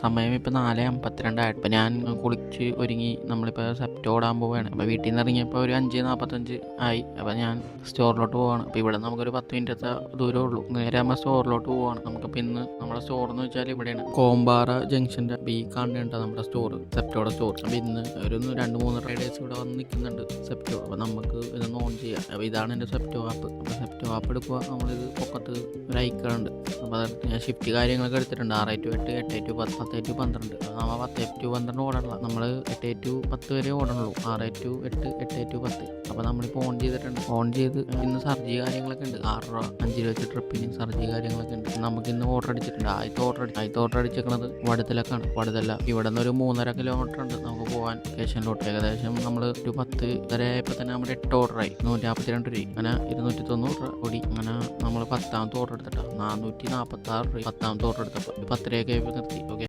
സമയം ഇപ്പോൾ 4:52 അപ്പോൾ ഞാൻ കുളിച്ച് ഒരുങ്ങി നമ്മളിപ്പോൾ സെപ്റ്റോ ഓടാൻ പോവുകയാണ്. അപ്പോൾ വീട്ടിൽ നിന്ന് ഇറങ്ങിയപ്പോൾ ഒരു 5:45 ആയി. അപ്പോൾ ഞാൻ സ്റ്റോറിലോട്ട് പോവുകയാണ്. അപ്പോൾ ഇവിടെ നമുക്കൊരു 10 മിനിറ്റത്തെ ദൂരമേ ഉള്ളൂ. നേരെ നമ്മൾ സ്റ്റോറിലോട്ട് പോവുകയാണ്. നമുക്കിപ്പോൾ ഇന്ന് നമ്മുടെ സ്റ്റോർ എന്ന് വെച്ചാൽ ഇവിടെയാണ്, കോമ്പാറ ജംഗ്ഷൻ്റെ കാണുന്നുണ്ട് നമ്മുടെ സ്റ്റോർ, സെപ്റ്റോയുടെ സ്റ്റോർ. അപ്പോൾ ഇന്ന് ഒരു 2-3 റൈഡേഴ്സ് ഇവിടെ വന്ന് നിൽക്കുന്നുണ്ട് സെപ്റ്റോ. അപ്പോൾ നമുക്ക് ഇതൊന്ന് ഓൺ ചെയ്യാം. അപ്പോൾ ഇതാണ് എൻ്റെ സെപ്റ്റോ ആപ്പ്. അപ്പോൾ സെപ്റ്റോ ആപ്പ് എടുക്കുക, നമ്മളിത് പൊക്കത്ത് ഒരു ഐക്കണുണ്ട്. അപ്പോൾ അതെടുത്ത് ഞാൻ ഷിഫ്റ്റ് കാര്യങ്ങളൊക്കെ എടുത്തിട്ടുണ്ട്. 6-8, 8-10, 10-12. നമ്മൾ 10-12 ഓടണില്ല, നമ്മൾ 8-10 വരെ ഓടണുള്ളൂ. 6-8, 8-10. അപ്പോൾ നമ്മളിപ്പോൾ ഓൺ ചെയ്തിട്ടുണ്ട്. ഓൺ ചെയ്ത് ഇന്ന് സർജി കാര്യങ്ങളൊക്കെ ഉണ്ട്. 6 രൂപ 5 രൂപ വെച്ച് ട്രിപ്പിന് സർജി കാര്യങ്ങളൊക്കെ ഉണ്ട്. നമുക്ക് ഇന്ന് ഓർഡർ അടിച്ചിട്ടുണ്ട്. ആദ്യത്തെ ഓർഡർ അടിച്ചേക്കുന്നത് വടുതലക്കാണ്. വടുതല ഇവിടെ നിന്ന് ഒരു 3.5 കിലോമീറ്റർ ഉണ്ട് നമുക്ക് പോകാൻ സ്റ്റേഷനിലോട്ട്. ഏകദേശം നമ്മൾ ഒരു 10 വരെ ആയപ്പോൾ തന്നെ നമ്മുടെ 8 ഓർഡറായി. 142 രൂപ, അങ്ങനെ 290 രൂപ കൂടി. അങ്ങനെ നമ്മൾ 10ാമത്തെ ഓർഡർ എടുത്തിട്ടാണ് 446 രൂപ. 10ാമത്തെ ഓർഡർ എടുത്തപ്പോൾ 10 രൂപയൊക്കെ നിർത്തി. ഓക്കെ.